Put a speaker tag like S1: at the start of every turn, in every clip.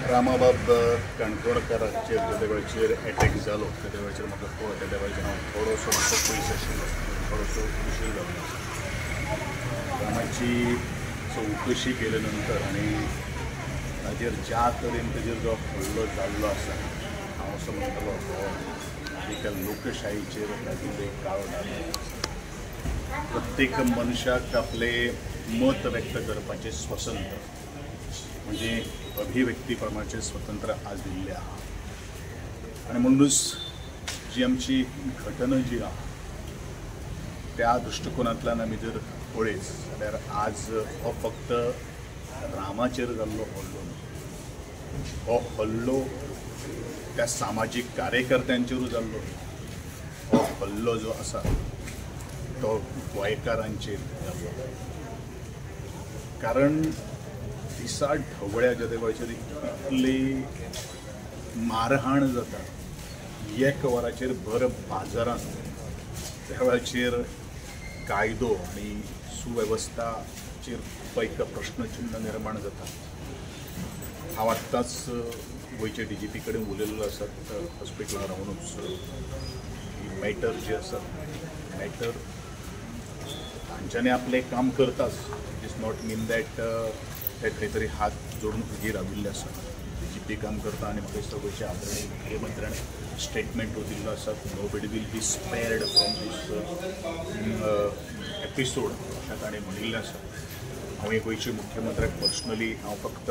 S1: रामाबाब काणकोणकाराचेर त्या वेळाचेर एटॅक जालो त्या वेळाचेर म्हाका कळ्ळें त्या वेळाचेर हांव थोडोसो पयस आशिल्लो थोडोसो उशीर जाल्लो रामाची चवकशी केले नंतर आनी ताजेर ज्या तरेन ताजेर जो हल्लो जाल्लो आसा हांव असो म्हणटलो हो एका लोकशायेचेर तातूंत एक काळो दाग प्रत्येक मनशाक आपले मत व्यक्त करपाचें स्वतंत्र म्हणजे अभिव्यक्ती प्रमाणें स्वतंत्र आज दिल्लें आहा आनी म्हणूनच जी आमची घटना जी आहा त्या दृश्टिकोनांतल्यान आमी जर पळयत जाल्यार आज हो फक्त रामाचेर जाल्लो हल्लो हो हल्लो त्या सामाजीक कार्यकर्त्यांचेरूय जाल्लो हो हल्लो जो आसा तो गोंयकारांचेर जाल्लो कारण दिसा ढवळ्या जदेवाचेर इतली मारहाण जाता एक वराचेर भर बाजारांत त्या वेळाचेर कायदो आनी सुवेवस्थाचेर खूब एक प्रश्नचिन्ह निर्माण जाता हांव आत्ताच गोंयचे DGP कडेन उलयल्लो आसा हॉस्पिटलांत रावनूच मॅटर जे आसा मॅटर तांच्यांनी आपलें काम करताच it is not mean that ते खंय तरी हात जोडून उगी राविल्ले आसा DGP काम करता आनी म्हाका दिसता गोंयच्या आदरणीय मुख्यमंत्र्यान स्टेटमेंट दिल्लो आसा nobody will be spared from this episode अशें ताणें म्हणिल्लें आसा हांवें गोंयचे मुख्यमंत्र्याक पर्सनली हांव फक्त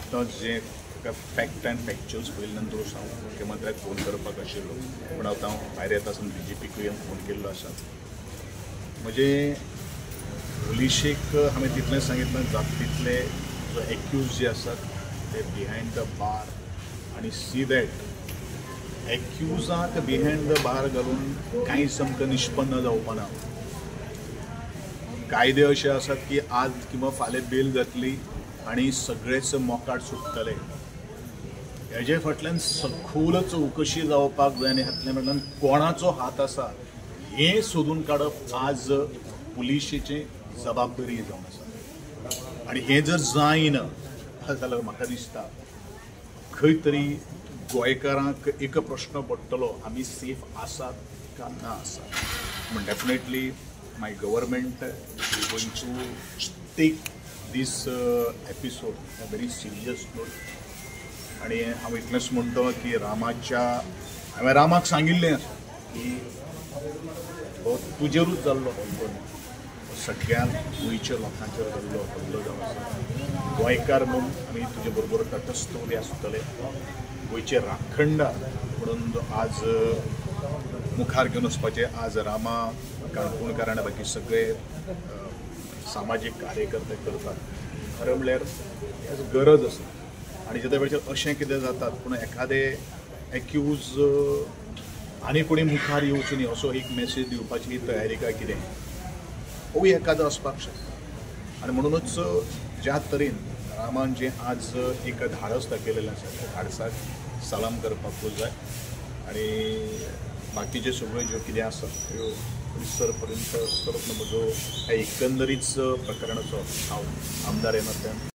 S1: आतांच जे फॅक्ट एंड फॅक्च्युअल्स पळयले नंतर हांव मुख्यमंत्र्याक फोन करपाक आशिल्लो पूण आतां हांव भायर येता आसतना DGPकूय फोन केल्लो आसा म्हणजे पुलिशेक हांवें तितलें सांगितलें जाता तितले जो एक्यूज जे आसात ते बिहायंड द बार आनी सी दॅट एक्यूजाक बिहायंड द बार घालून कांयच आमकां निष्पन्न जावपा ना कायदे अशे आसात की आज किंवा फाल्यां बेल जातली आनी सगळेच मोकाट सुटतले हेजे फाटल्यान सखोल चवकशी जावपाक जाय आनी हातूंतल्या फाटल्यान कोणाचो हात आसा हें सोदून काडप आज पुलिशेची जबाबदारी जावन आसा आनी हें जर जायना जाल्यार म्हाका दिसता खंय तरी गोंयकारांक एक प्रश्न पडटलो आमी सेफ आसात का ना आसात पूण definitely my government is going to take this episode a very serious note आनी हांव इतलेंच म्हणटो की हांवें रामाक सांगिल्लें आसा की हो तुजेरूच जाल्लो हल्लो सगळ्या गोंयच्या लोकांचेर जाल्लो हल्लो जावन आसा गोंयकार म्हणून आमी तुजे बरोबर तटस्थ उबे आसतले गोंयचे राखणदार म्हणून आज मुखार घेवन वचपाचे आज रामा काणकोणकार आनी बाकी सगळे सामाजीक कार्यकर्ते करतात खरें म्हणल्यार गरज आसा आनी ज्या वेळाचेर अशें कितें जातात पूण एखादे एक्यूज आनी कोणी मुखार येवचे न्ही असो एक मेसेज दिवपाची तयारी काय कितें होय एखादो आसपाक शकता आनी म्हणूनच ज्या तरेन रामान जें आज एक धाडस दाखयलेलें आसा त्या धाडसाक सलाम करपाकूच जाय आनी बाकीचे सगळ्यो ज्यो कितें आसा त्यो परिसर पर्यंत करप म्हजो एकंदरीत प्रकरणाचो हांव आमदार येनात्यान